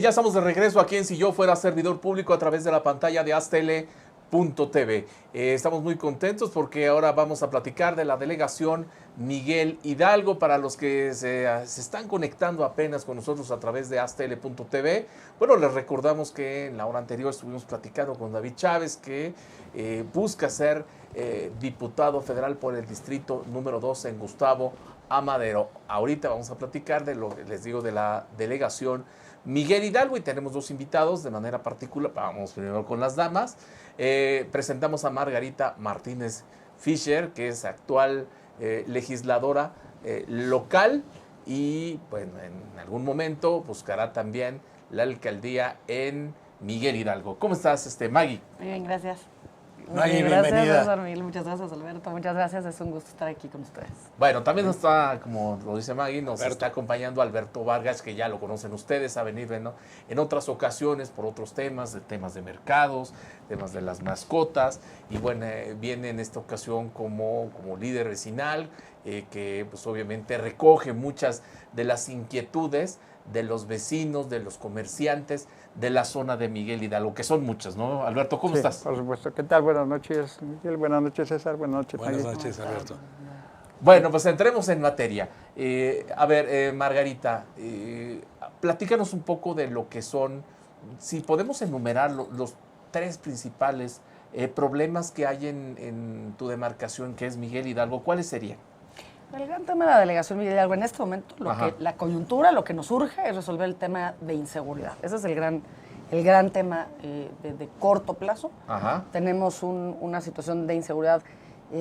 ya estamos de regreso aquí en Si Yo Fuera Servidor Público a través de la pantalla de aztele.tv. Estamos muy contentos porque ahora vamos a platicar de la delegación Miguel Hidalgo. Para los que se están conectando apenas con nosotros a través de aztele.tv, bueno, les recordamos que en la hora anterior estuvimos platicando con David Chávez, que busca ser diputado federal por el distrito número 12 en Gustavo Amadero. Ahorita vamos a platicar de lo que les digo de la delegación Miguel Hidalgo y tenemos dos invitados de manera particular. Vamos primero con las damas. Presentamos a Margarita Martínez Fischer, que es actual legisladora local y bueno, en algún momento buscará también la alcaldía en Miguel Hidalgo. ¿Cómo estás, Maggie? Muy bien, gracias. Maggie, gracias, bienvenida. Muchas gracias, Alberto. Muchas gracias. Es un gusto estar aquí con ustedes. Bueno, también nos está, como lo dice Maggie, nos está acompañando Alberto Vargas, que ya lo conocen ustedes, ha venido en otras ocasiones por otros temas de mercados, temas de las mascotas, y bueno, viene en esta ocasión como líder vecinal, que pues obviamente recoge muchas de las inquietudes de los vecinos, de los comerciantes de la zona de Miguel Hidalgo, que son muchas, ¿no? Alberto, ¿cómo estás? Por supuesto. ¿Qué tal? Buenas noches, Miguel. Buenas noches, César. Buenas noches, Buenas Maggie. noches, Alberto. Bueno, pues entremos en materia. A ver, Margarita, platícanos un poco de lo que son, si podemos enumerar los tres principales problemas que hay en tu demarcación, que es Miguel Hidalgo, ¿cuáles serían? El gran tema de la delegación Miguel Hidalgo en este momento, la coyuntura, lo que nos urge es resolver el tema de inseguridad. Ese es el gran tema de corto plazo. Ajá. Tenemos una situación de inseguridad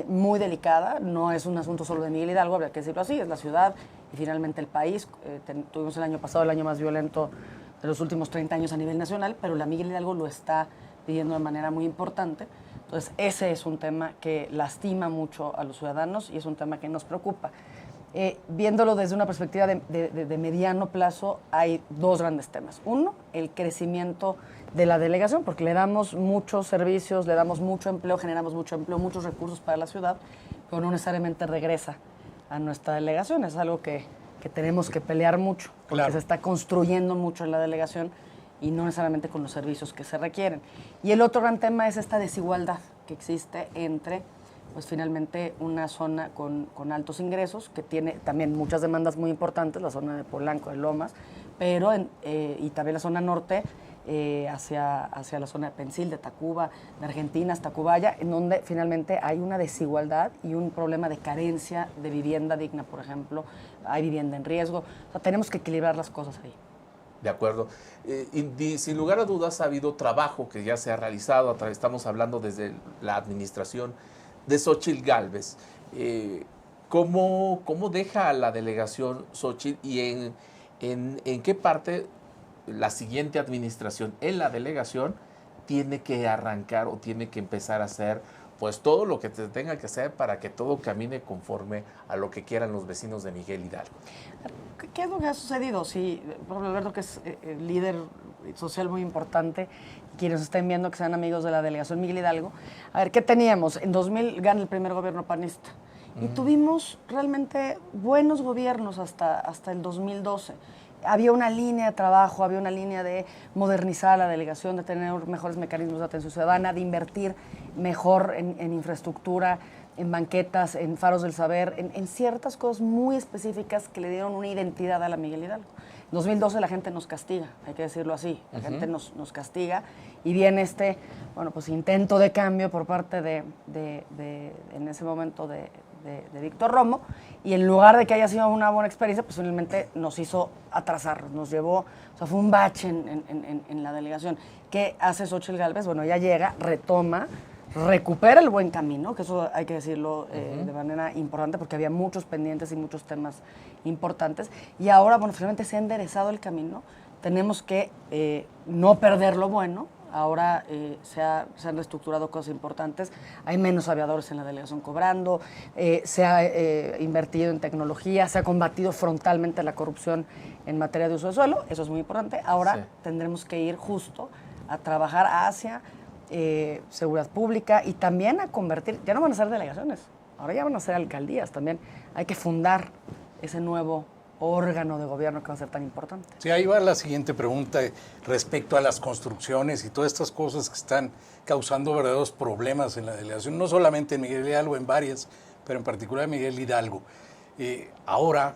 muy delicada. No es un asunto solo de Miguel Hidalgo, habría que decirlo así, es la ciudad y finalmente el país. Tuvimos el año pasado el año más violento de los últimos 30 años a nivel nacional, pero la Miguel Hidalgo lo está viviendo de manera muy importante. Entonces, ese es un tema que lastima mucho a los ciudadanos y es un tema que nos preocupa. Viéndolo desde una perspectiva de mediano plazo, hay dos grandes temas. Uno, el crecimiento de la delegación, porque le damos muchos servicios, le damos mucho empleo, generamos mucho empleo, muchos recursos para la ciudad, pero no necesariamente regresa a nuestra delegación. Es algo que tenemos que pelear mucho, porque Claro. se está construyendo mucho en la delegación y no necesariamente con los servicios que se requieren. Y el otro gran tema es esta desigualdad que existe entre, pues finalmente, una zona con altos ingresos, que tiene también muchas demandas muy importantes, la zona de Polanco, de Lomas, pero y también la zona norte, hacia la zona de Pensil, de Tacuba, de Argentina hasta Tacubaya, en donde finalmente hay una desigualdad y un problema de carencia de vivienda digna, por ejemplo, hay vivienda en riesgo. O sea, tenemos que equilibrar las cosas ahí. De acuerdo. Y sin lugar a dudas ha habido trabajo que ya se ha realizado, estamos hablando desde la administración de Xóchitl Gálvez. ¿Cómo deja a la delegación Xóchitl y en qué parte la siguiente administración en la delegación tiene que arrancar o tiene que empezar a hacer pues todo lo que se tenga que hacer para que todo camine conforme a lo que quieran los vecinos de Miguel Hidalgo? ¿Qué es lo que ha sucedido? Sí, por ejemplo, Alberto, que es líder social muy importante, quienes estén viendo que sean amigos de la delegación Miguel Hidalgo. A ver, ¿qué teníamos? En 2000 gana el primer gobierno panista y tuvimos realmente buenos gobiernos hasta el 2012. Había una línea de trabajo, había una línea de modernizar la delegación, de tener mejores mecanismos de atención ciudadana, de invertir mejor en infraestructura, en banquetas, en faros del saber, en ciertas cosas muy específicas que le dieron una identidad a la Miguel Hidalgo. En 2012 la gente nos castiga, hay que decirlo así, la gente nos castiga y viene pues intento de cambio por parte en ese momento de Víctor Romo, y en lugar de que haya sido una buena experiencia, pues finalmente nos hizo atrasar, nos llevó, o sea, fue un bache en la delegación. ¿Qué hace Xóchitl Gálvez? Bueno, ella llega, retoma, recupera el buen camino, que eso hay que decirlo de manera importante, porque había muchos pendientes y muchos temas importantes, y ahora, bueno, finalmente se ha enderezado el camino, tenemos que no perder lo bueno. Ahora se han reestructurado cosas importantes, hay menos aviadores en la delegación cobrando, se ha invertido en tecnología, se ha combatido frontalmente la corrupción en materia de uso de suelo, eso es muy importante. Ahora tendremos que ir justo a trabajar hacia seguridad pública y también a convertir, ya no van a ser delegaciones, ahora ya van a ser alcaldías también, hay que fundar ese nuevo órgano de gobierno que va a ser tan importante. Sí, ahí va la siguiente pregunta respecto a las construcciones y todas estas cosas que están causando verdaderos problemas en la delegación, no solamente en Miguel Hidalgo, en varias, pero en particular en Miguel Hidalgo. Ahora,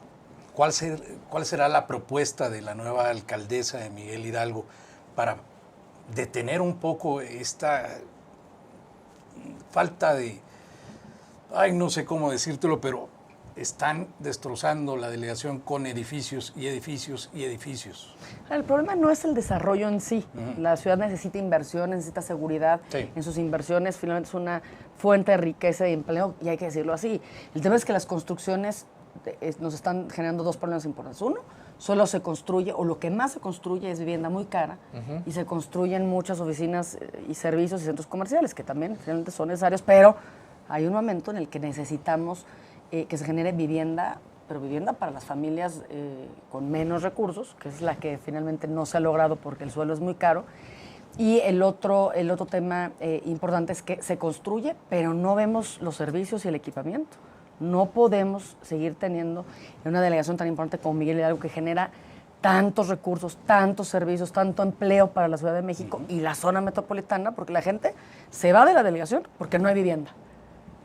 ¿cuál será la propuesta de la nueva alcaldesa de Miguel Hidalgo para detener un poco esta falta de, no sé cómo decírtelo, pero están destrozando la delegación con edificios y edificios y edificios? El problema no es el desarrollo en sí. La ciudad necesita inversión, necesita seguridad en sus inversiones. Finalmente es una fuente de riqueza y empleo, y hay que decirlo así. El tema es que las construcciones nos están generando dos problemas importantes. Uno, solo se construye, o lo que más se construye es vivienda muy cara, y se construyen muchas oficinas y servicios y centros comerciales, que también finalmente son necesarios, pero hay un momento en el que necesitamos que se genere vivienda, pero vivienda para las familias con menos recursos, que es la que finalmente no se ha logrado porque el suelo es muy caro. Y el otro tema importante es que se construye, pero no vemos los servicios y el equipamiento. No podemos seguir teniendo en una delegación tan importante como Miguel Hidalgo, que genera tantos recursos, tantos servicios, tanto empleo para la Ciudad de México y la zona metropolitana, porque la gente se va de la delegación porque no hay vivienda.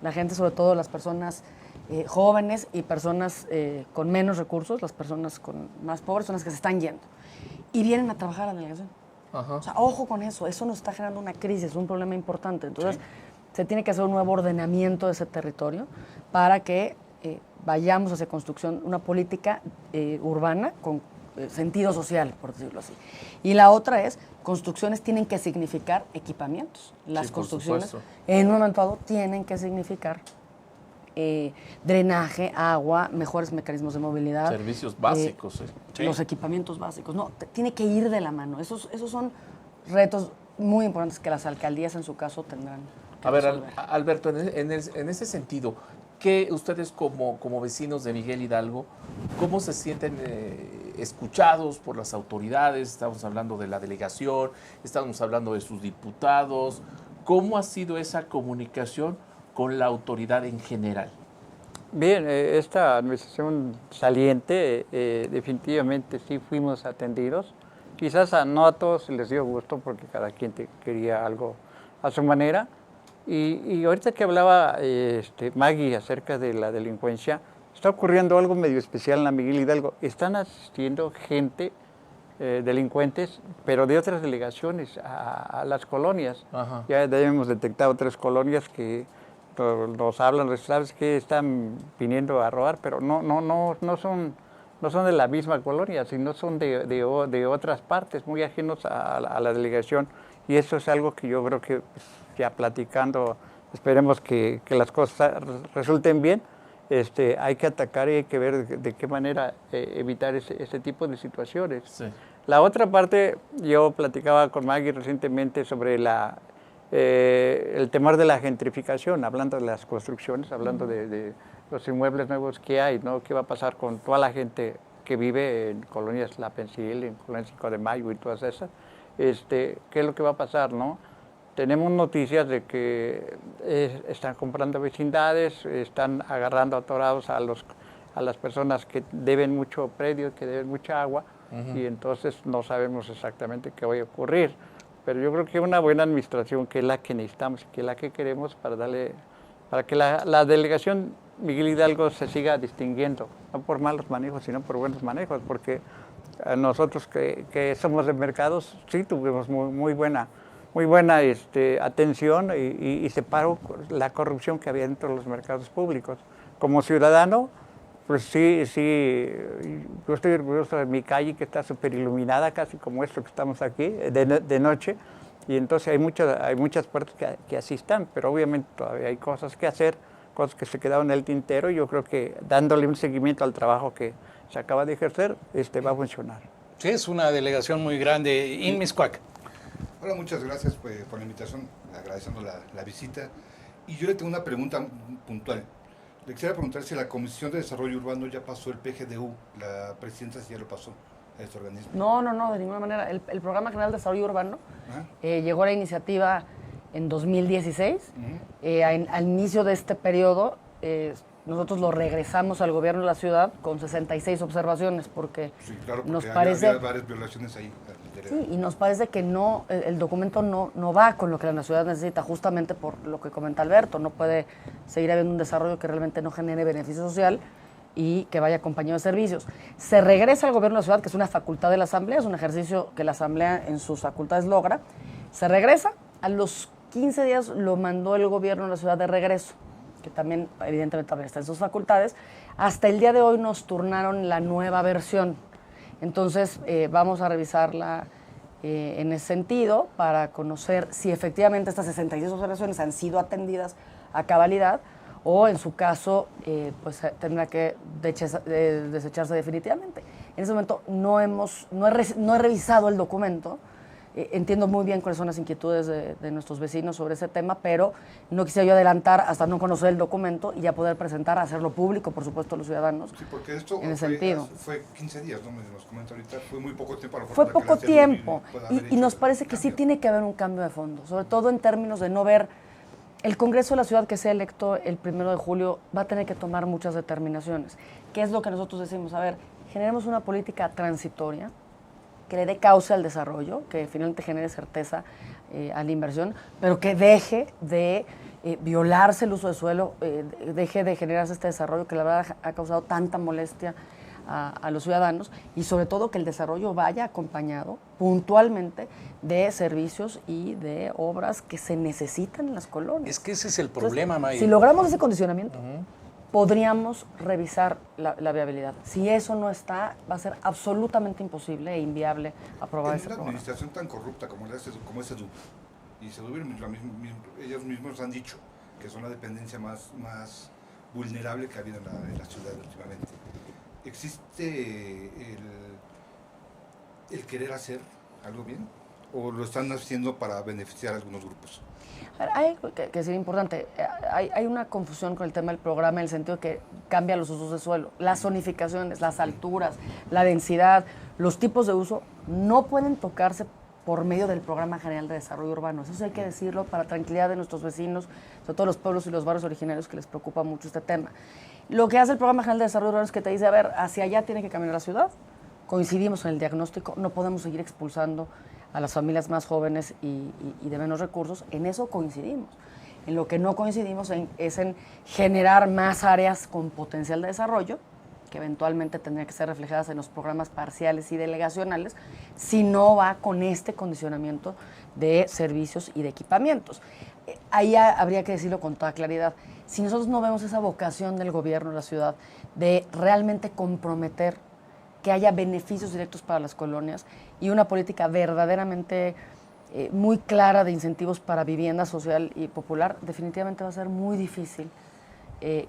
La gente, sobre todo las personas jóvenes y personas con menos recursos, las personas más pobres, son las que se están yendo y vienen a trabajar a la delegación. O sea, ojo con eso nos está generando una crisis, un problema importante. Entonces, se tiene que hacer un nuevo ordenamiento de ese territorio para que vayamos hacia construcción, una política urbana con sentido social, por decirlo así. Y la otra es, construcciones tienen que significar equipamientos. Las construcciones, en un momento dado, tienen que significar drenaje, agua, mejores mecanismos de movilidad. Servicios básicos. Los equipamientos básicos. No, tiene que ir de la mano. Esos son retos muy importantes que las alcaldías, en su caso, tendrán que resolver. Alberto, en ese sentido, ¿qué ustedes como vecinos de Miguel Hidalgo, cómo se sienten escuchados por las autoridades? Estamos hablando de la delegación, estamos hablando de sus diputados. ¿Cómo ha sido esa comunicación con la autoridad en general? Bien, esta administración saliente, definitivamente sí fuimos atendidos. Quizás no a todos les dio gusto porque cada quien quería algo a su manera. Y ahorita que hablaba Maggie acerca de la delincuencia, está ocurriendo algo medio especial en la Miguel Hidalgo. Están asistiendo gente, delincuentes, pero de otras delegaciones a las colonias. Ajá. Ya hemos detectado 3 colonias que nos hablan, ¿sabes qué? Están viniendo a robar, pero no son de la misma colonia, sino son de otras partes, muy ajenos a la delegación. Y eso es algo que yo creo que ya platicando, esperemos que las cosas resulten bien. Hay que atacar y hay que ver de qué manera evitar ese tipo de situaciones. Sí. La otra parte, yo platicaba con Maggie recientemente sobre el temor de la gentrificación, hablando de las construcciones, hablando de los inmuebles nuevos que hay, ¿no? ¿Qué va a pasar con toda la gente que vive en colonias La Pensil, en colonias 5 de Mayo y todas esas? ¿Qué es lo que va a pasar, no? Tenemos noticias de que están comprando vecindades, están agarrando atorados a las personas que deben mucho predio, que deben mucha agua, y entonces no sabemos exactamente qué va a ocurrir. Pero yo creo que una buena administración, que es la que necesitamos, que es la que queremos para que la delegación Miguel Hidalgo se siga distinguiendo, no por malos manejos, sino por buenos manejos, porque nosotros que somos de mercados, sí tuvimos muy buena atención y separó la corrupción que había dentro de los mercados públicos. Como ciudadano, pues sí, yo estoy orgulloso de mi calle, que está súper iluminada, casi como esto que estamos aquí, de noche, y entonces hay muchas puertas que así están, pero obviamente todavía hay cosas que hacer, cosas que se quedaron en el tintero, y yo creo que dándole un seguimiento al trabajo que se acaba de ejercer, va a funcionar. Sí, es una delegación muy grande. Inmiscuac. Hola, muchas gracias por la invitación, agradeciendo la visita. Y yo le tengo una pregunta puntual. Le quisiera preguntar si la Comisión de Desarrollo Urbano ya pasó el PGDU, la presidencia si ya lo pasó a este organismo. No, de ninguna manera. El Programa General de Desarrollo Urbano llegó a la iniciativa en 2016. Al inicio de este periodo nosotros lo regresamos al gobierno de la ciudad con 66 observaciones, porque, Sí, claro, porque nos parece... había varias violaciones ahí. Sí, y nos parece que no, el documento no va con lo que la ciudad necesita, justamente por lo que comenta Alberto. No puede seguir habiendo un desarrollo que realmente no genere beneficio social y que vaya acompañado de servicios. Se regresa al gobierno de la ciudad, que es una facultad de la Asamblea, es un ejercicio que la Asamblea en sus facultades logra. Se regresa, a los 15 días lo mandó el gobierno de la ciudad de regreso, que también evidentemente también está en sus facultades. Hasta el día de hoy nos turnaron la nueva versión. Entonces, vamos a revisarla en ese sentido para conocer si efectivamente estas 66 observaciones han sido atendidas a cabalidad o, en su caso, pues tendrá que desecharse definitivamente. En ese momento no he revisado el documento. Entiendo muy bien cuáles son las inquietudes de nuestros vecinos sobre ese tema, pero no quisiera yo adelantar hasta no conocer el documento y ya poder presentar, hacerlo público, por supuesto, a los ciudadanos. Sí, porque esto en ese sentido. Fue 15 días, ¿no? Nos comenta ahorita, fue muy poco tiempo. A lo mejor Fue para que poco la CEDU tiempo pueda haber y hecho nos el parece que sí cambio. tiene que haber un cambio de fondo, sobre todo en términos de no ver el Congreso de la Ciudad que sea electo el 1 de julio va a tener que tomar muchas determinaciones. ¿Qué es lo que nosotros decimos? A ver, generemos una política transitoria que le dé cauce al desarrollo, que finalmente genere certeza a la inversión, pero que deje de violarse el uso de suelo, deje de generarse este desarrollo que la verdad ha causado tanta molestia a los ciudadanos, y sobre todo que el desarrollo vaya acompañado puntualmente de servicios y de obras que se necesitan en las colonias. Es que ese es el problema, Entonces, May. si logramos ese condicionamiento, podríamos revisar la viabilidad. Si eso no está, va a ser absolutamente imposible e inviable aprobar En ese una programa. administración tan corrupta como es SEDU, y SEDU ellos mismos han dicho que son la dependencia más vulnerable que ha habido en la ciudad últimamente. ¿Existe el querer hacer algo bien? ¿O lo están haciendo para beneficiar a algunos grupos? A ver, hay que ser importante, hay una confusión con el tema del programa en el sentido de que cambia los usos de suelo, las zonificaciones, las alturas, la densidad, los tipos de uso no pueden tocarse por medio del Programa General de Desarrollo Urbano. Eso sí hay que decirlo para tranquilidad de nuestros vecinos, sobre todo los pueblos y los barrios originarios que les preocupa mucho este tema. Lo que hace el Programa General de Desarrollo Urbano es que te dice, a ver, hacia allá tiene que caminar la ciudad, coincidimos en el diagnóstico, no podemos seguir expulsando a las familias más jóvenes y de menos recursos, en eso coincidimos. En lo que no coincidimos es en generar más áreas con potencial de desarrollo, que eventualmente tendrían que ser reflejadas en los programas parciales y delegacionales, si no va con este condicionamiento de servicios y de equipamientos. Ahí habría que decirlo con toda claridad. Si nosotros no vemos esa vocación del gobierno de la ciudad de realmente comprometer que haya beneficios directos para las colonias y una política verdaderamente muy clara de incentivos para vivienda social y popular, definitivamente va a ser muy difícil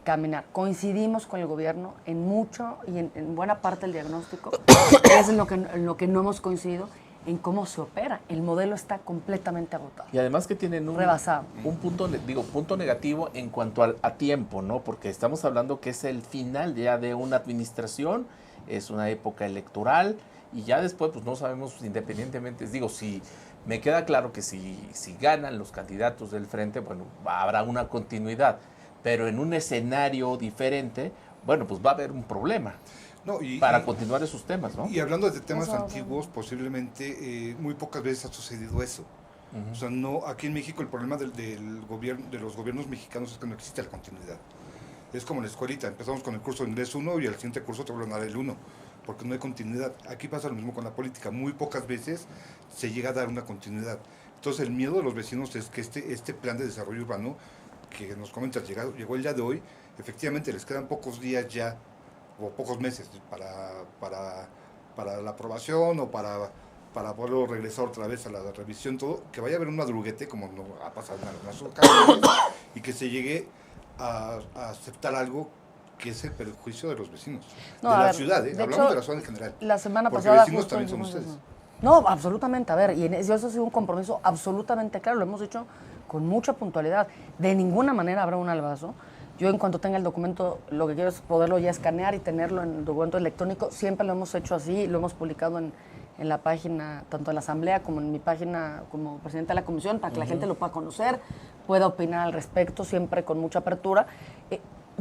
caminar. Coincidimos con el gobierno en mucho y en buena parte del diagnóstico, es en lo que no hemos coincidido, en cómo se opera. El modelo está completamente agotado. Y además que tienen rebasado. Un punto negativo en cuanto a tiempo, ¿no? Porque estamos hablando que es el final ya de una administración, es una época electoral y ya después pues no sabemos independientemente, si me queda claro que si ganan los candidatos del frente, bueno, habrá una continuidad, pero en un escenario diferente, bueno, pues va a haber un problema. No, para continuar esos temas, ¿no? Y hablando de temas antiguos, posiblemente muy pocas veces ha sucedido eso. O sea, no, aquí en México el problema del gobierno, de los gobiernos mexicanos es que no existe la continuidad. Es como en la escuelita, empezamos con el curso de inglés 1 y al siguiente curso te vuelven a dar el 1, porque no hay continuidad. Aquí pasa lo mismo con la política, muy pocas veces se llega a dar una continuidad. Entonces el miedo de los vecinos es que este plan de desarrollo urbano que nos comentas llegó el día de hoy, efectivamente les quedan pocos días ya, o pocos meses para la aprobación o para poderlo regresar otra vez a la revisión, todo, que vaya a haber un madruguete, como no ha pasado en algunas ocasiones, y que se llegue a aceptar algo que es el perjuicio de los vecinos, de la ciudad, hablamos hecho, de la ciudad en general. La semana porque pasada... vecinos también son ustedes. No, absolutamente, a ver, y eso ha sido un compromiso absolutamente claro, lo hemos hecho con mucha puntualidad. De ninguna manera habrá un albazo. Yo en cuanto tenga el documento, lo que quiero es poderlo ya escanear y tenerlo en el documento electrónico. Siempre lo hemos hecho así, lo hemos publicado en la página, tanto en la Asamblea como en mi página como presidenta de la Comisión, para que la gente lo pueda conocer, pueda opinar al respecto, siempre con mucha apertura.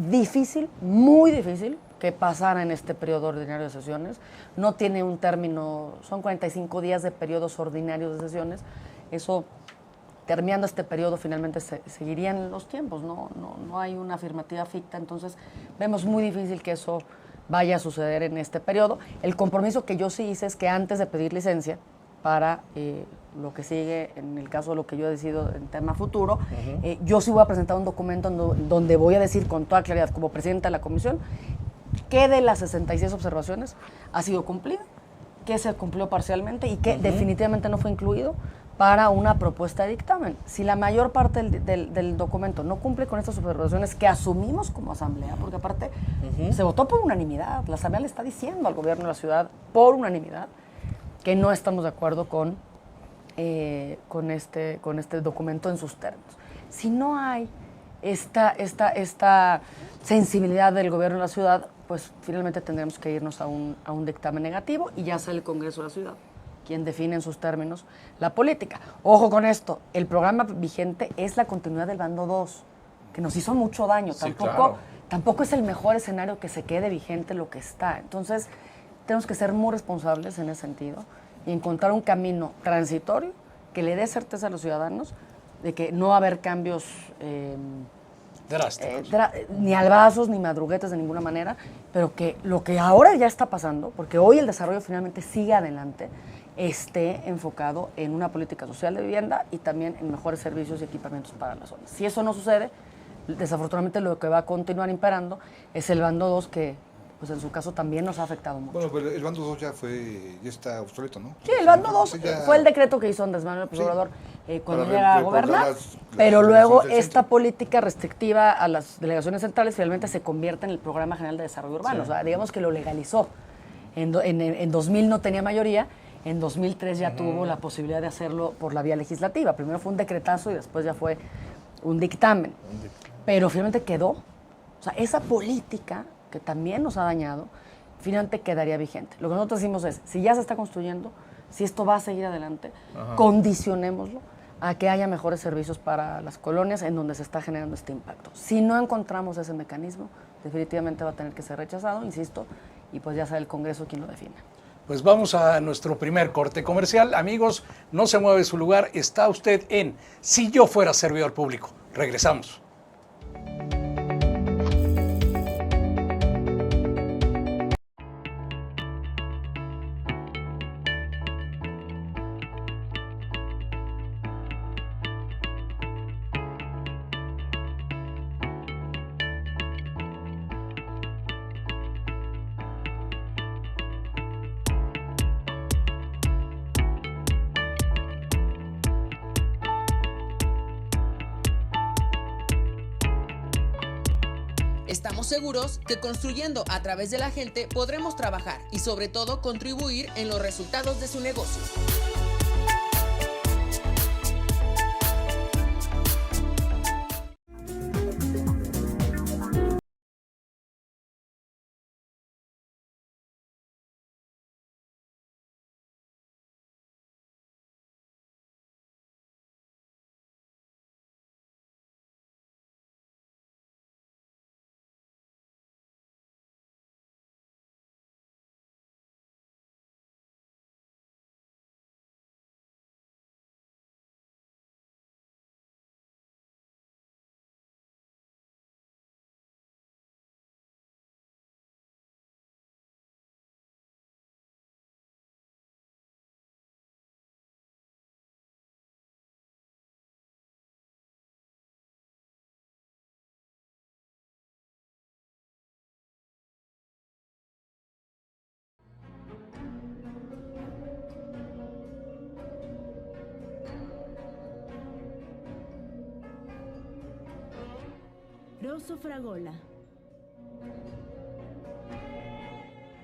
difícil, muy difícil, que pasara en este periodo ordinario de sesiones. No tiene un término, son 45 días de periodos ordinarios de sesiones. Eso, terminando este periodo, finalmente seguirían los tiempos, no hay una afirmativa ficta, entonces vemos muy difícil que eso vaya a suceder en este periodo. El compromiso que yo sí hice es que antes de pedir licencia para lo que sigue, en el caso de lo que yo he decidido en tema futuro, yo sí voy a presentar un documento donde voy a decir con toda claridad, como presidenta de la comisión, qué de las 66 observaciones ha sido cumplida, qué se cumplió parcialmente y qué definitivamente no fue incluido para una propuesta de dictamen. Si la mayor parte del documento no cumple con estas observaciones que asumimos como asamblea, porque aparte se votó por unanimidad, la asamblea le está diciendo al gobierno de la ciudad por unanimidad que no estamos de acuerdo con este documento en sus términos. Si no hay esta sensibilidad del gobierno de la ciudad, pues finalmente tendremos que irnos a un dictamen negativo y ya sea el Congreso de la ciudad quien define en sus términos la política. Ojo con esto, el programa vigente es la continuidad del bando 2, que nos hizo mucho daño. Sí, claro. Tampoco es el mejor escenario que se quede vigente lo que está. Entonces, tenemos que ser muy responsables en ese sentido y encontrar un camino transitorio que le dé certeza a los ciudadanos de que no va a haber cambios Drásticos. ni albazos ni madruguetas de ninguna manera, pero que lo que ahora ya está pasando, porque hoy el desarrollo finalmente sigue adelante, esté enfocado en una política social de vivienda y también en mejores servicios y equipamientos para las zonas. Si eso no sucede, desafortunadamente lo que va a continuar imperando es el bando 2 que, pues en su caso también nos ha afectado mucho. Bueno, pero el bando 2 ya está obsoleto, ¿no? Sí, el bando 2 Sí, ya- fue el decreto que hizo Andrés Manuel López Sí. Obrador cuando Para llega a repoblar gobernar, las pero luego delegaciones del esta centro. política restrictiva a las delegaciones centrales finalmente se convierte en el Programa General de Desarrollo Urbano, o sea, digamos que lo legalizó. En 2000 no tenía mayoría, en 2003 ya tuvo la posibilidad de hacerlo por la vía legislativa. Primero fue un decretazo y después ya fue un dictamen. Pero finalmente quedó, o sea, esa política que también nos ha dañado, finalmente quedaría vigente. Lo que nosotros decimos es, si ya se está construyendo, si esto va a seguir adelante, condicionémoslo a que haya mejores servicios para las colonias en donde se está generando este impacto. Si no encontramos ese mecanismo, definitivamente va a tener que ser rechazado, insisto, y pues ya sea el Congreso quien lo define. Pues vamos a nuestro primer corte comercial. Amigos, no se mueve de su lugar. Está usted en Si yo fuera servidor público. Regresamos. Estamos seguros que construyendo a través de la gente podremos trabajar y sobre todo contribuir en los resultados de su negocio. Rosso Fragola.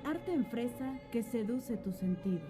Arte en fresa que seduce tus sentidos.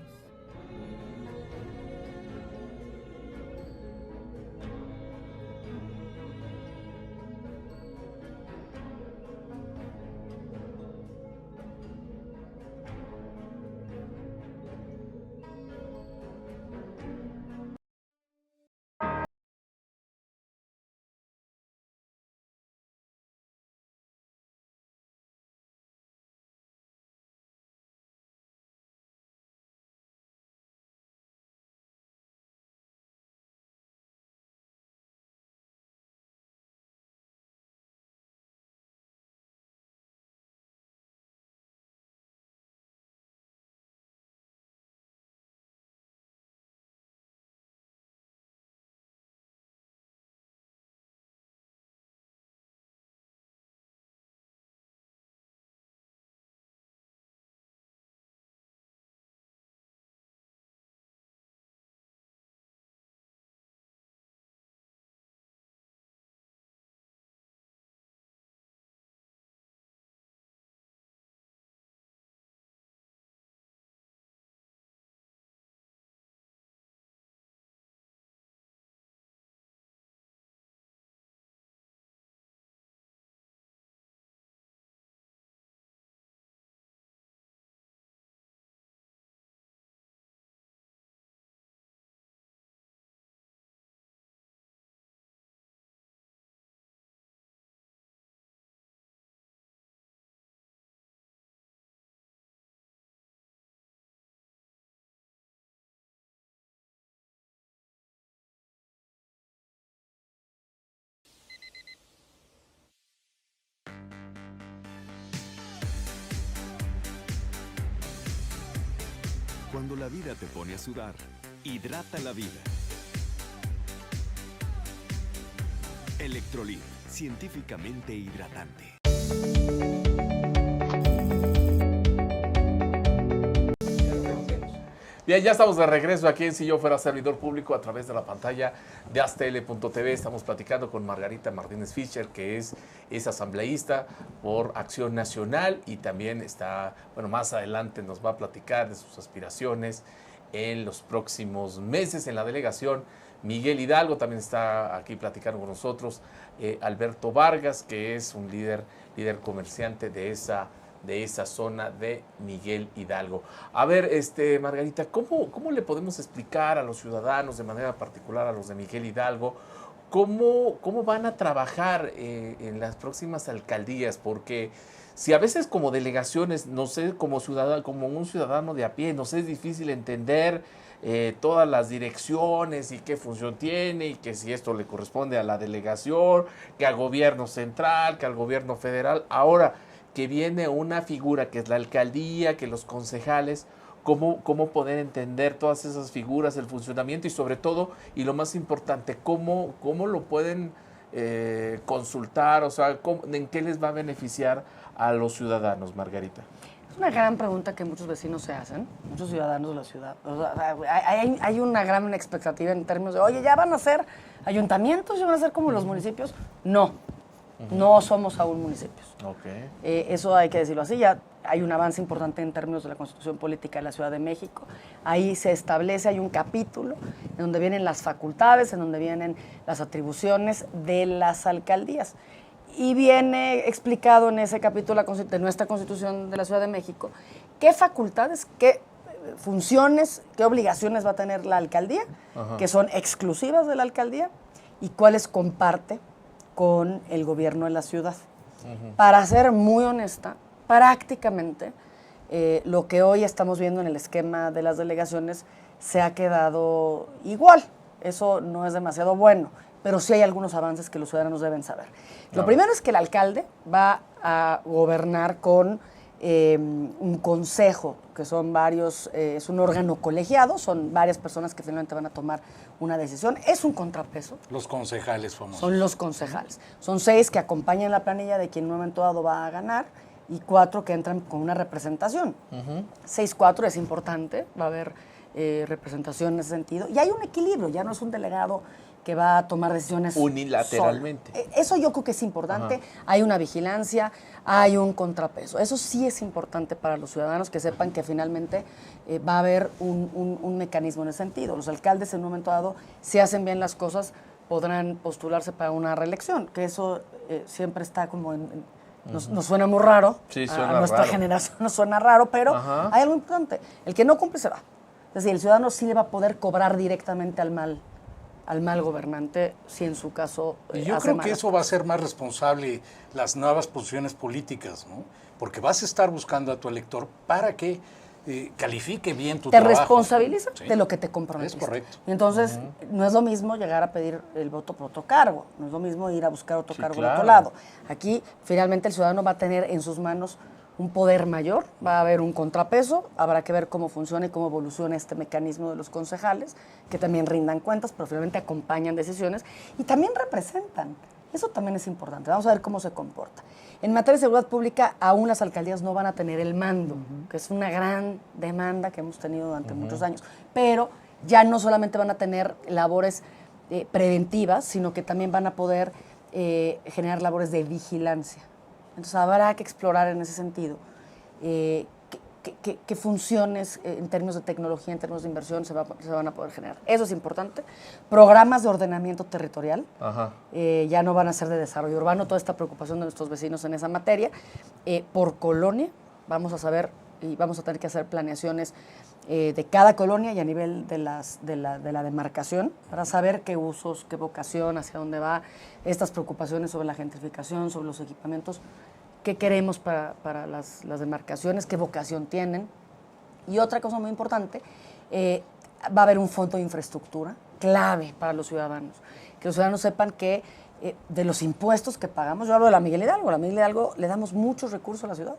Cuando la vida te pone a sudar, hidrata la vida. Electrolit, científicamente hidratante. Bien, ya estamos de regreso aquí en Si Yo Fuera Servidor Público a través de la pantalla de Aztele.tv. Estamos platicando con Margarita Martínez Fischer, que es asambleísta por Acción Nacional y también está, bueno, más adelante nos va a platicar de sus aspiraciones en los próximos meses en la delegación. Miguel Hidalgo también está aquí platicando con nosotros. Alberto Vargas, que es un líder comerciante de esa zona de Miguel Hidalgo. A ver, Margarita, ¿cómo le podemos explicar a los ciudadanos, de manera particular a los de Miguel Hidalgo, cómo van a trabajar en las próximas alcaldías? Porque si a veces como delegaciones, no sé, como un ciudadano de a pie, nos es difícil entender todas las direcciones y qué función tiene y que si esto le corresponde a la delegación, que al gobierno central, que al gobierno federal. Ahora que viene una figura que es la alcaldía, que los concejales, cómo poder entender todas esas figuras, el funcionamiento y sobre todo, y lo más importante, cómo lo pueden consultar, o sea, en qué les va a beneficiar a los ciudadanos, Margarita. Es una gran pregunta que muchos vecinos se hacen, muchos ciudadanos de la ciudad. O sea, hay una gran expectativa en términos de, oye, ¿ya van a ser ayuntamientos? ¿Ya van a ser como los municipios? No. No somos aún municipios. Okay. Eso hay que decirlo así. Ya hay un avance importante en términos de la Constitución Política de la Ciudad de México. Ahí se establece, hay un capítulo en donde vienen las facultades, en donde vienen las atribuciones de las alcaldías. Y viene explicado en ese capítulo de nuestra Constitución de la Ciudad de México qué facultades, qué funciones, qué obligaciones va a tener la alcaldía, que son exclusivas de la alcaldía, y cuáles comparte con el gobierno de la ciudad. Para ser muy honesta, prácticamente lo que hoy estamos viendo en el esquema de las delegaciones se ha quedado igual. Eso no es demasiado bueno, pero sí hay algunos avances que los ciudadanos deben saber. Lo primero es que el alcalde va a gobernar con un consejo, que son varios, es un órgano colegiado, son varias personas que finalmente van a tomar una decisión. Es un contrapeso. Los concejales famosos. Son los concejales. Son 6 que acompañan la planilla de quien en un momento dado va a ganar y 4 que entran con una representación. 6-4 es importante, va a haber representación en ese sentido. Y hay un equilibrio, ya no es un delegado que va a tomar decisiones unilateralmente. Solo. Eso yo creo que es importante. Hay una vigilancia, hay un contrapeso. Eso sí es importante para los ciudadanos, que sepan que finalmente va a haber un mecanismo en ese sentido. Los alcaldes en un momento dado, si hacen bien las cosas, podrán postularse para una reelección, que eso siempre está como nos suena muy raro. Sí, suena a nuestra raro. generación nos suena raro, pero hay algo importante. El que no cumple se va. Es decir, el ciudadano sí le va a poder cobrar directamente al mal gobernante, si en su caso y yo creo que eso va a ser más responsable las nuevas posiciones políticas, ¿no? Porque vas a estar buscando a tu elector para que califique bien tu trabajo. Te responsabiliza Sí. de lo que te comprometiste. Es correcto. Y entonces, no es lo mismo llegar a pedir el voto por otro cargo, no es lo mismo ir a buscar otro cargo claro. al otro lado. Aquí, finalmente, el ciudadano va a tener en sus manos un poder mayor, va a haber un contrapeso, habrá que ver cómo funciona y cómo evoluciona este mecanismo de los concejales, que también rindan cuentas, pero finalmente acompañan decisiones y también representan. Eso también es importante. Vamos a ver cómo se comporta. En materia de seguridad pública, aún las alcaldías no van a tener el mando, que es una gran demanda que hemos tenido durante muchos años, pero ya no solamente van a tener labores preventivas, sino que también van a poder generar labores de vigilancia. Entonces habrá que explorar en ese sentido qué funciones en términos de tecnología, en términos de inversión se van a poder generar. Eso es importante. Programas de ordenamiento territorial ya no van a ser de desarrollo urbano, toda esta preocupación de nuestros vecinos en esa materia. Por colonia vamos a saber y vamos a tener que hacer planeaciones de cada colonia y a nivel de la demarcación para saber qué usos, qué vocación, hacia dónde va, estas preocupaciones sobre la gentrificación, sobre los equipamientos, qué queremos para las demarcaciones, qué vocación tienen. Y otra cosa muy importante, va a haber un fondo de infraestructura clave para los ciudadanos, que los ciudadanos sepan que de los impuestos que pagamos, yo hablo de la Miguel Hidalgo, a la Miguel Hidalgo le damos muchos recursos a la ciudad,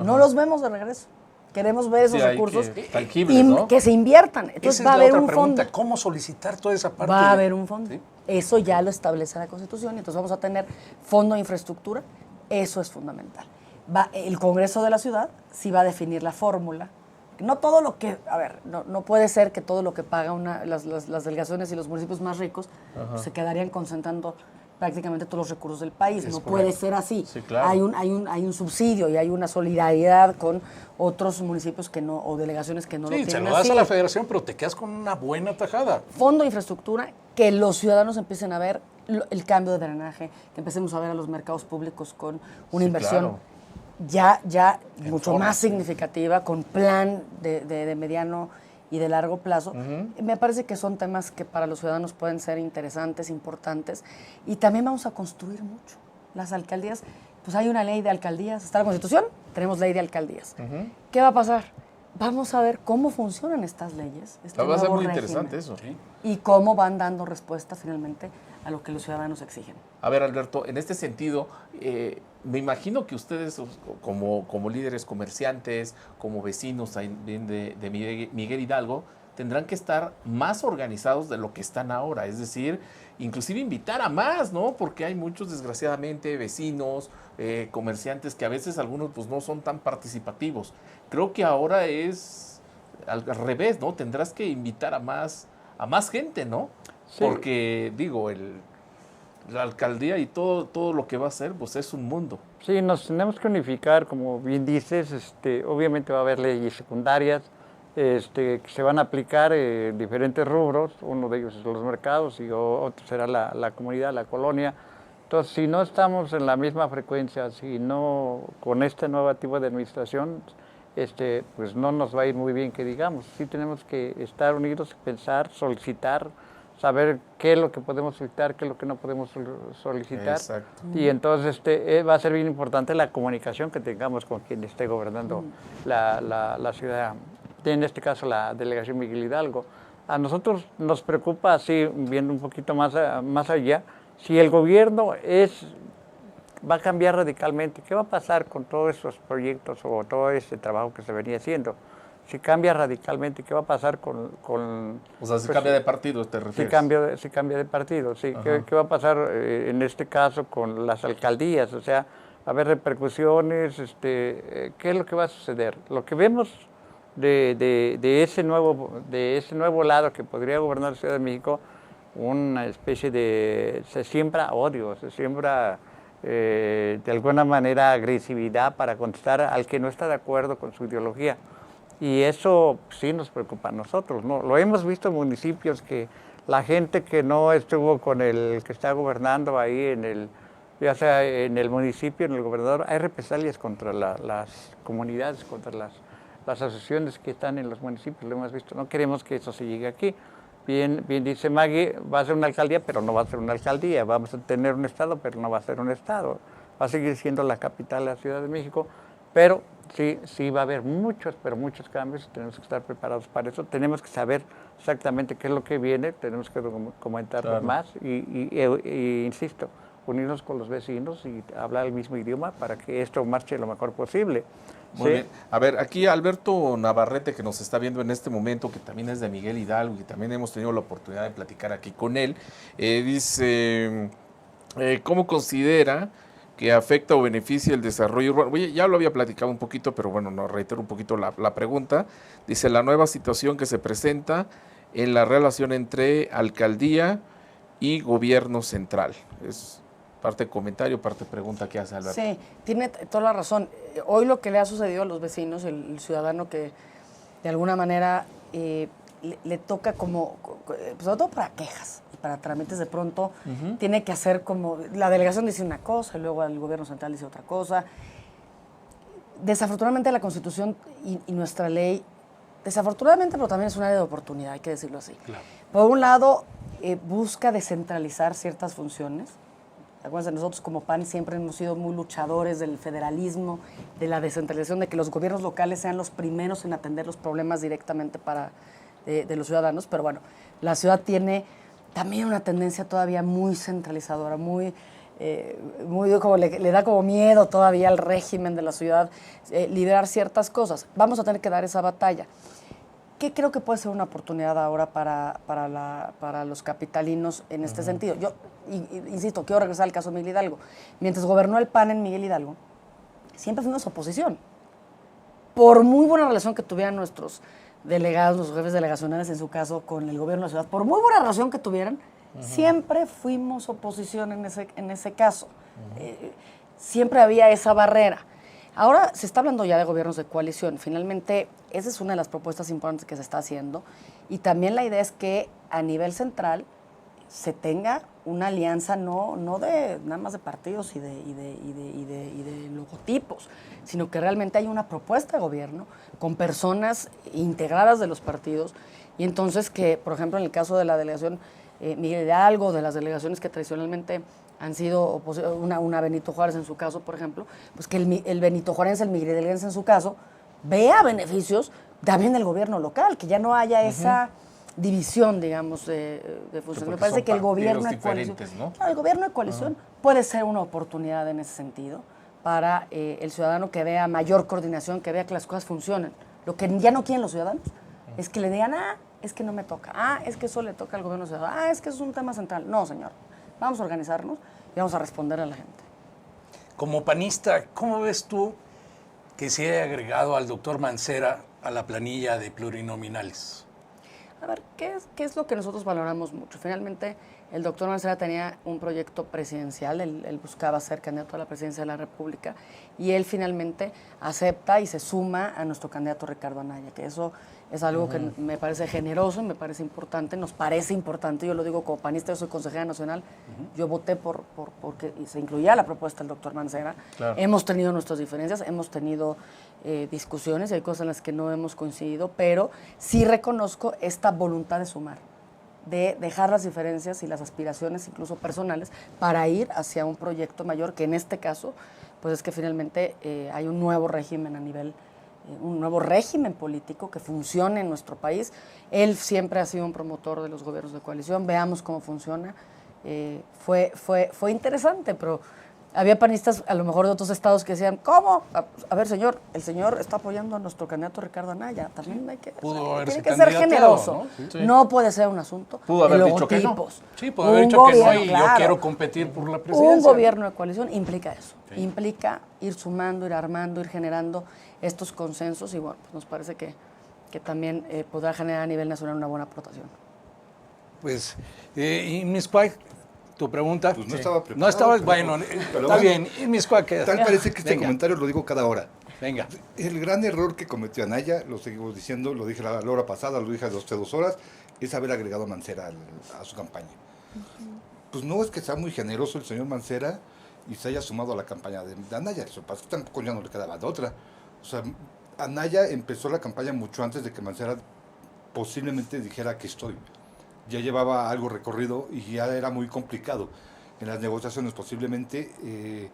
no los vemos de regreso. Queremos ver esos Sí, hay recursos que- tangibles, ¿no? que se inviertan. Entonces Esa va a es la haber otra un pregunta, fondo. ¿cómo solicitar toda esa parte? Va a haber un fondo. ¿Sí? Eso ya lo establece la Constitución y entonces vamos a tener fondo de infraestructura. Eso es fundamental. El Congreso de la Ciudad sí va a definir la fórmula. No todo lo que, a ver, no puede ser que todo lo que pagan las delegaciones y los municipios más ricos pues, se quedarían concentrando prácticamente todos los recursos del país. No puede ser así. Sí, claro. Hay un subsidio y hay una solidaridad con otros municipios que no, o delegaciones que no lo Sí, se tienen lo das así. a la federación, pero te quedas con una buena tajada. Fondo de infraestructura, que los ciudadanos empiecen a ver el cambio de drenaje, que empecemos a ver a los mercados públicos con una Sí, inversión claro. ya mucho más significativa, con plan de mediano y de largo plazo. Me parece que son temas que para los ciudadanos pueden ser interesantes, importantes, y también vamos a construir mucho. Las alcaldías, pues hay una ley de alcaldías, está la Constitución, tenemos ley de alcaldías. ¿Qué va a pasar? Vamos a ver cómo funcionan estas leyes, este Va a ser nuevo muy régimen, interesante eso. y cómo van dando respuesta finalmente a lo que los ciudadanos exigen. A ver, Alberto, en este sentido, me imagino que ustedes como líderes comerciantes, como vecinos también de Miguel Hidalgo, tendrán que estar más organizados de lo que están ahora. Es decir, inclusive invitar a más, ¿no? Porque hay muchos, desgraciadamente, vecinos, comerciantes, que a veces algunos pues no son tan participativos. Creo que ahora es al revés, ¿no? Tendrás que invitar a más gente, ¿no? Sí. Porque, digo, la alcaldía y todo lo que va a hacer, pues es un mundo. Sí, nos tenemos que unificar, como bien dices, obviamente va a haber leyes secundarias que se van a aplicar en diferentes rubros, uno de ellos es los mercados y otro será la comunidad, la colonia. Entonces, si no estamos en la misma frecuencia, si no con este nuevo tipo de administración, pues no nos va a ir muy bien, que digamos. Sí tenemos que estar unidos, pensar, solicitar, saber qué es lo que podemos solicitar, qué es lo que no podemos solicitar. Exacto. Y entonces va a ser bien importante la comunicación que tengamos con quien esté gobernando la ciudad, en este caso la delegación Miguel Hidalgo. A nosotros nos preocupa, así viendo un poquito más allá, si el gobierno va a cambiar radicalmente, ¿qué va a pasar con todos esos proyectos o todo ese trabajo que se venía haciendo? Si cambia radicalmente, ¿qué va a pasar con O sea, si pues, cambia de partido, ¿te refieres? si cambia de partido, sí. ¿Qué va a pasar en este caso con las alcaldías? O sea, va a haber repercusiones, ¿qué es lo que va a suceder? Lo que vemos de ese nuevo lado que podría gobernar la Ciudad de México, una especie se siembra odio, se siembra de alguna manera agresividad para contestar al que no está de acuerdo con su ideología. Y eso sí nos preocupa a nosotros, ¿no? Lo hemos visto en municipios que la gente que no estuvo con el que está gobernando ahí, ya sea en el municipio, en el gobernador, hay represalias contra las comunidades, contra las asociaciones que están en los municipios, lo hemos visto. No queremos que eso se llegue aquí. Bien dice Maggie, va a ser una alcaldía, pero no va a ser una alcaldía. Vamos a tener un estado, pero no va a ser un estado. Va a seguir siendo la capital de la Ciudad de México, pero sí va a haber muchos cambios. Tenemos que estar preparados para eso. Tenemos que saber exactamente qué es lo que viene. Tenemos que comentarlo más y insisto, unirnos con los vecinos y hablar el mismo idioma para que esto marche lo mejor posible. Muy bien. A ver, aquí Alberto Navarrete, que nos está viendo en este momento, que también es de Miguel Hidalgo y también hemos tenido la oportunidad de platicar aquí con él, dice, ¿cómo considera que afecta o beneficia el desarrollo urbano? Oye, ya lo había platicado un poquito, pero bueno, nos reitero un poquito la pregunta. Dice, la nueva situación que se presenta en la relación entre alcaldía y gobierno central. Es parte comentario, parte pregunta que hace Alberto. Sí, tiene toda la razón. Hoy lo que le ha sucedido a los vecinos, el ciudadano que de alguna manera le toca como, sobre todo para quejas y para trámites, de pronto tiene que hacer como, la delegación dice una cosa y luego el gobierno central dice otra cosa. Desafortunadamente la Constitución y nuestra ley, desafortunadamente, pero también es un área de oportunidad, hay que decirlo así. Claro. Por un lado, busca descentralizar ciertas funciones. Acuérdense, nosotros como PAN siempre hemos sido muy luchadores del federalismo, de la descentralización, de que los gobiernos locales sean los primeros en atender los problemas directamente de los ciudadanos. Pero bueno, la ciudad tiene también una tendencia todavía muy centralizadora, muy muy como le da como miedo todavía al régimen de la ciudad liderar ciertas cosas. Vamos a tener que dar esa batalla. ¿Qué creo que puede ser una oportunidad ahora para los capitalinos en este sentido? Yo, insisto, quiero regresar al caso de Miguel Hidalgo. Mientras gobernó el PAN en Miguel Hidalgo, siempre fuimos oposición. Por muy buena relación que tuvieran nuestros delegados, los jefes delegacionales en su caso, con el gobierno de la ciudad, por muy buena relación que tuvieran, siempre fuimos oposición en ese caso. Siempre había esa barrera. Ahora se está hablando ya de gobiernos de coalición. Finalmente, esa es una de las propuestas importantes que se está haciendo. Y también la idea es que a nivel central se tenga una alianza no de nada más de partidos y de logotipos, sino que realmente hay una propuesta de gobierno con personas integradas de los partidos. Y entonces que, por ejemplo, en el caso de la delegación Miguel Hidalgo, de las delegaciones que tradicionalmente han sido una Benito Juárez en su caso, por ejemplo, pues que el Benito Juárez, el Miguel Hidalguense en su caso, vea beneficios también del gobierno local, que ya no haya esa división, digamos, de función. Me parece que el gobierno de coalición, ¿no? Claro, el gobierno de coalición puede ser una oportunidad en ese sentido para el ciudadano que vea mayor coordinación, que vea que las cosas funcionan. Lo que ya no quieren los ciudadanos es que le digan, es que no me toca, es que eso le toca al gobierno ciudadano, es que eso es un tema central. No, señor. Vamos a organizarnos y vamos a responder a la gente. Como panista, ¿cómo ves tú que se haya agregado al doctor Mancera a la planilla de plurinominales? A ver, ¿qué es lo que nosotros valoramos mucho? Finalmente, el doctor Mancera tenía un proyecto presidencial, él buscaba ser candidato a la presidencia de la República y él finalmente acepta y se suma a nuestro candidato Ricardo Anaya, que eso es algo que me parece generoso y me parece importante, nos parece importante, yo lo digo como panista, yo soy consejera nacional, yo voté porque se incluía la propuesta del doctor Mancera, hemos tenido nuestras diferencias, hemos tenido discusiones y hay cosas en las que no hemos coincidido, pero sí reconozco esta voluntad de sumar, de dejar las diferencias y las aspiraciones incluso personales para ir hacia un proyecto mayor, que en este caso pues es que finalmente hay un nuevo régimen a nivel, un nuevo régimen político que funcione en nuestro país. Él siempre ha sido un promotor de los gobiernos de coalición, veamos cómo funciona. Fue interesante, pero había panistas a lo mejor de otros estados que decían, ¿cómo? A ver, señor, el señor está apoyando a nuestro candidato Ricardo Anaya, también hay que, tiene que ser generoso, ¿no? Sí. No puede ser un asunto pudo haber de dicho que no. Sí, pudo haber dicho que no y yo quiero competir por la presidencia. Un gobierno de coalición implica eso, implica ir sumando, ir armando, ir generando estos consensos y bueno, pues nos parece que también podrá generar a nivel nacional una buena aportación. Pues, y Miscuac, tu pregunta. Pues no estaba preparado. No estabas, bueno, está bien. Y Miscuac, tal parece que este comentario lo digo cada hora. Venga. El gran error que cometió Anaya, lo seguimos diciendo, lo dije la hora pasada, lo dije hace 2 horas, es haber agregado a Mancera a su campaña. Pues no es que sea muy generoso el señor Mancera y se haya sumado a la campaña de Anaya. Eso pasa que tampoco ya no le quedaba de otra. O sea, Anaya empezó la campaña mucho antes de que Mancera posiblemente dijera que estoy. Ya llevaba algo recorrido y ya era muy complicado. En las negociaciones posiblemente,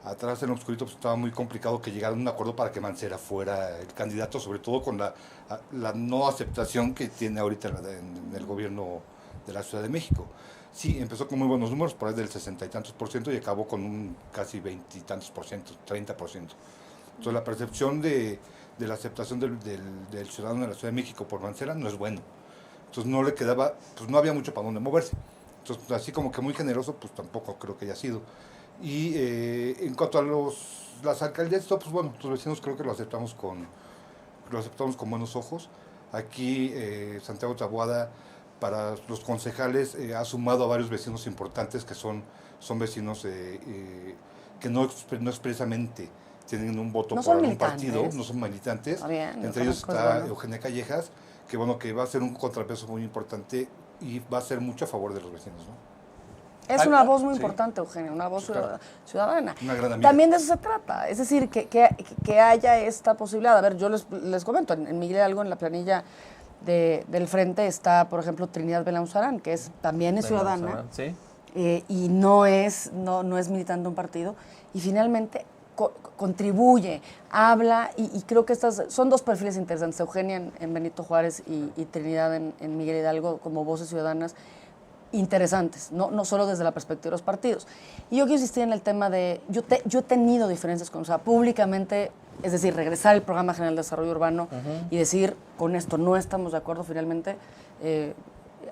atrás en lo oscurito, pues estaba muy complicado que llegara a un acuerdo para que Mancera fuera el candidato, sobre todo con la no aceptación que tiene ahorita en el gobierno de la Ciudad de México. Sí, empezó con muy buenos números, por ahí del 60 y tantos % y acabó con un casi 20 y tantos %, 30%. Entonces la percepción de la aceptación del ciudadano de la Ciudad de México por Mancera no es bueno. Entonces no le quedaba, pues no había mucho para dónde moverse. Entonces así como que muy generoso, pues tampoco creo que haya sido. Y en cuanto a las alcaldías, pues bueno, los vecinos creo que lo aceptamos con buenos ojos. Aquí Santiago Taboada, para los concejales, ha sumado a varios vecinos importantes que son vecinos que no expresamente tienen un voto por algún partido, no son militantes. Bien, entre ellos está Eugenia Callejas, que bueno, que va a ser un contrapeso muy importante y va a ser mucho a favor de los vecinos, ¿no? Es una voz muy importante, Eugenia, una voz ciudadana. Una gran amiga. También de eso se trata, es decir, que haya esta posibilidad. A ver, yo les comento, en Miguel Hidalgo, en la planilla del Frente está, por ejemplo, Trinidad Belaunzarán, que también es ciudadana, ¿sí? Y no es militante de un partido, y finalmente contribuye, habla, y creo que son dos perfiles interesantes, Eugenia en Benito Juárez y Trinidad en Miguel Hidalgo como voces ciudadanas, interesantes, no solo desde la perspectiva de los partidos. Y yo quiero insistir en el tema de, yo he tenido diferencias con, o sea, públicamente, es decir, regresar al Programa General de Desarrollo Urbano y decir, con esto no estamos de acuerdo finalmente,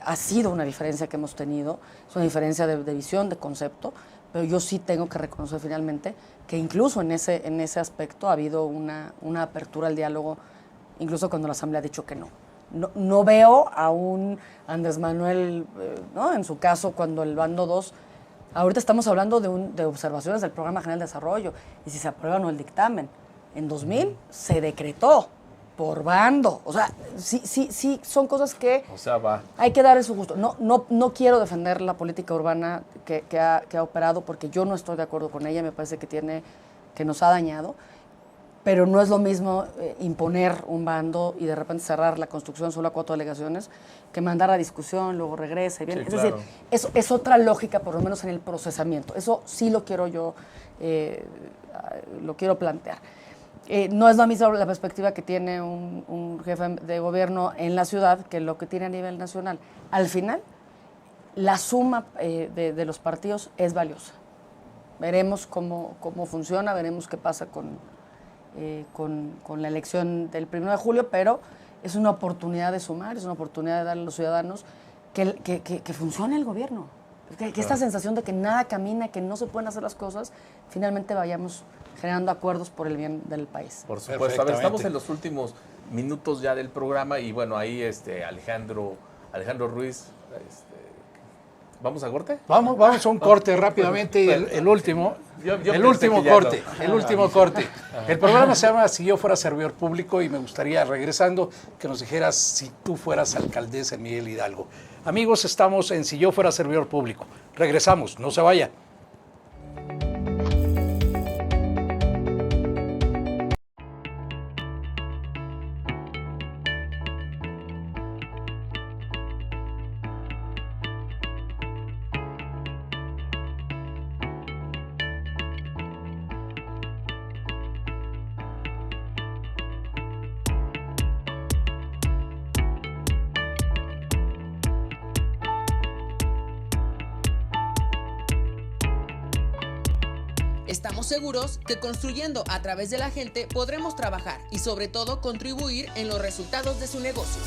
ha sido una diferencia que hemos tenido, es una diferencia de visión, de concepto, pero yo sí tengo que reconocer finalmente que incluso en ese aspecto ha habido una apertura al diálogo, incluso cuando la Asamblea ha dicho que no. No veo a un Andrés Manuel, ¿no? En su caso, cuando el bando 2, ahorita estamos hablando de observaciones del Programa General de Desarrollo, y si se aprueba o no el dictamen. En 2000 se decretó por bando. O sea, sí, son cosas que hay que darle su gusto. No quiero defender la política urbana que ha operado, porque yo no estoy de acuerdo con ella, me parece que nos ha dañado. Pero no es lo mismo imponer un bando y de repente cerrar la construcción solo a 4 delegaciones que mandar a discusión, luego regresa y viene. Sí, es claro. decir, eso es otra lógica, por lo menos en el procesamiento. Eso sí lo quiero yo, lo quiero plantear. No es lo mismo la perspectiva que tiene un jefe de gobierno en la ciudad que lo que tiene a nivel nacional. Al final, la suma de los partidos es valiosa. Veremos cómo funciona, veremos qué pasa con la elección del 1 de julio, pero es una oportunidad de sumar, es una oportunidad de darle a los ciudadanos que funcione el gobierno. Que esta sensación de que nada camina, que no se pueden hacer las cosas, finalmente vayamos generando acuerdos por el bien del país. Por supuesto. A ver, estamos en los últimos minutos ya del programa y bueno, ahí Alejandro Ruiz, ¿vamos a corte? Vamos a un corte rápidamente y el último. El último corte. El programa se llama Si yo fuera servidor público y me gustaría, regresando, que nos dijeras si tú fueras alcaldesa en Miguel Hidalgo. Amigos, estamos en Si yo fuera servidor público. Regresamos, no se vaya. Estamos seguros que construyendo a través de la gente podremos trabajar y sobre todo contribuir en los resultados de su negocio.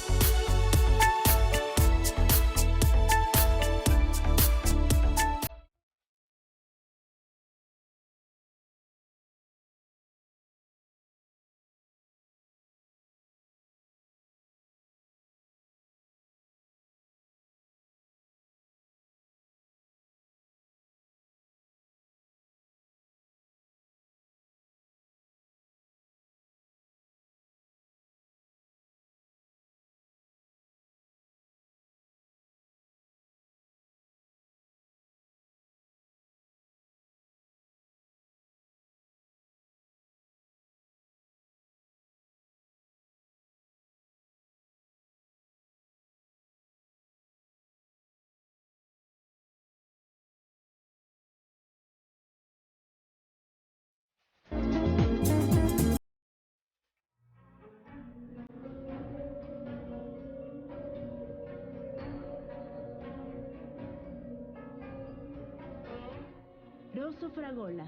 Rosso Fragola.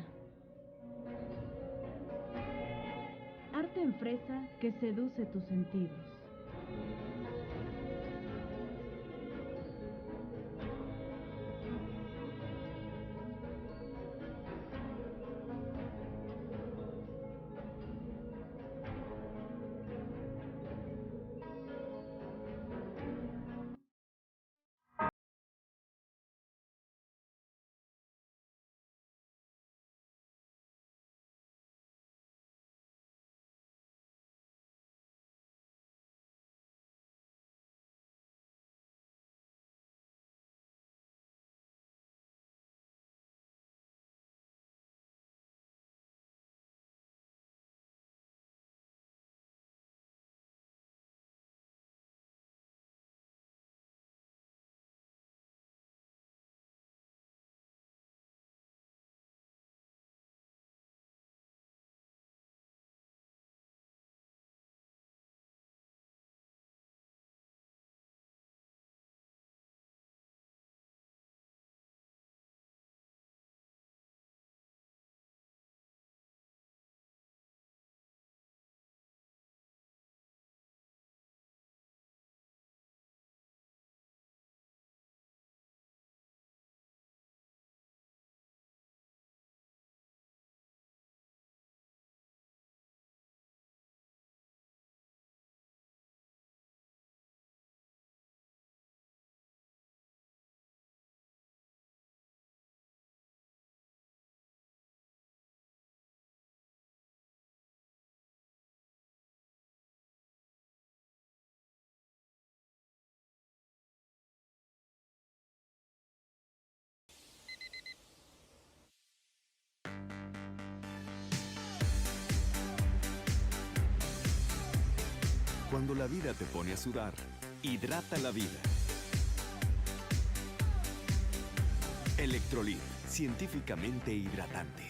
Arte en fresa que seduce tus sentidos. Cuando la vida te pone a sudar, hidrata la vida. Electrolit, científicamente hidratante.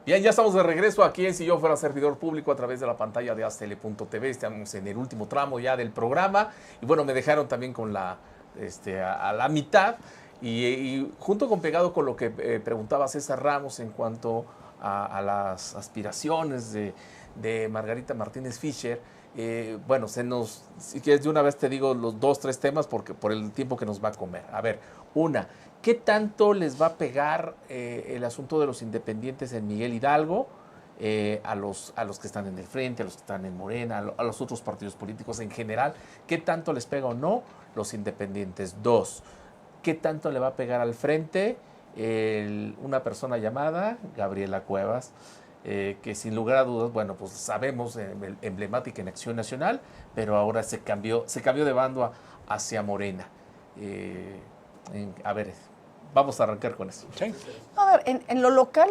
Bien, ya estamos de regreso aquí en Si Yo Fuera Servidor Público a través de la pantalla de Aztele.tv. Estamos en el último tramo ya del programa. Y bueno, me dejaron también con a la mitad. Y junto con pegado con lo que preguntaba César Ramos en cuanto a las aspiraciones de Margarita Martínez Fischer, bueno, si quieres de una vez te digo los 2, 3 temas porque por el tiempo que nos va a comer. A ver, una, ¿qué tanto les va a pegar el asunto de los independientes en Miguel Hidalgo a los que están en el Frente, a los que están en Morena, a los otros partidos políticos en general? ¿Qué tanto les pega o no los independientes? 2, ¿qué tanto le va a pegar al Frente una persona llamada Gabriela Cuevas? Que sin lugar a dudas, bueno, pues sabemos, emblemática en Acción Nacional, pero ahora se cambió de bando hacia Morena. A ver, vamos a arrancar con eso. Sí. A ver, en lo local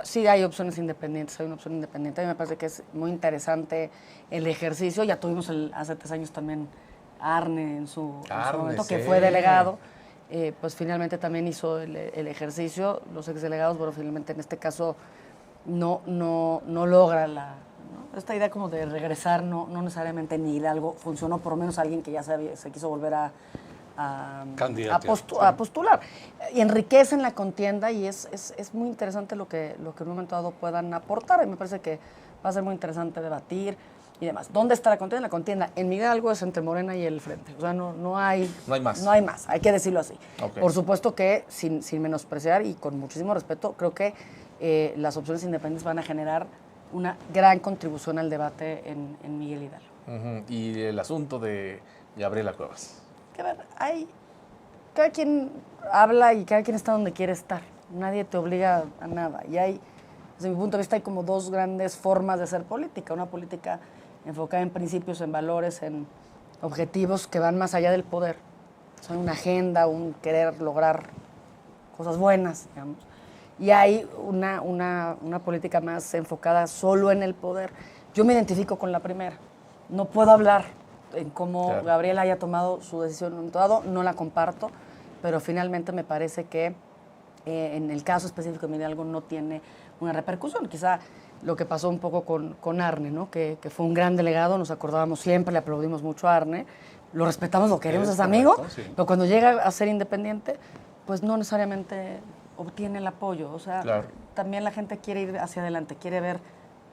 sí hay opciones independientes, hay una opción independiente. A mí me parece que es muy interesante el ejercicio. Ya tuvimos hace 3 años también a Arne en su momento, que fue delegado. Pues finalmente también hizo el ejercicio. Los exdelegados, bueno, finalmente en este caso no logra esta idea como de regresar, no necesariamente en Hidalgo funcionó, por lo menos alguien que ya se quiso volver a postular. Y enriquecen la contienda y es muy interesante lo que en un momento dado puedan aportar. Y me parece que va a ser muy interesante debatir y demás. ¿Dónde está la contienda? La contienda en Miguel Hidalgo es entre Morena y el Frente. O sea, no hay más. No hay más, hay que decirlo así. Okay. Por supuesto que sin menospreciar y con muchísimo respeto, creo que las opciones independientes van a generar una gran contribución al debate en Miguel Hidalgo. Y el asunto de Gabriela Cuevas. Que ver, cada quien habla y cada quien está donde quiere estar. Nadie te obliga a nada. Y desde mi punto de vista, hay como 2 grandes formas de hacer política. Una política enfocada en principios, en valores, en objetivos que van más allá del poder. Son una agenda, un querer lograr cosas buenas, digamos. Y hay una política más enfocada solo en el poder. Yo me identifico con la primera. No puedo hablar en cómo Gabriela haya tomado su decisión en un dado, no la comparto, pero finalmente me parece que en el caso específico de Hidalgo no tiene una repercusión. Quizá lo que pasó un poco con Arne, ¿no? Que fue un gran delegado, nos acordábamos siempre, le aplaudimos mucho a Arne, lo respetamos, lo queremos, es amigo, sí. Pero cuando llega a ser independiente, pues no necesariamente obtiene el apoyo. O sea, también la gente quiere ir hacia adelante, quiere ver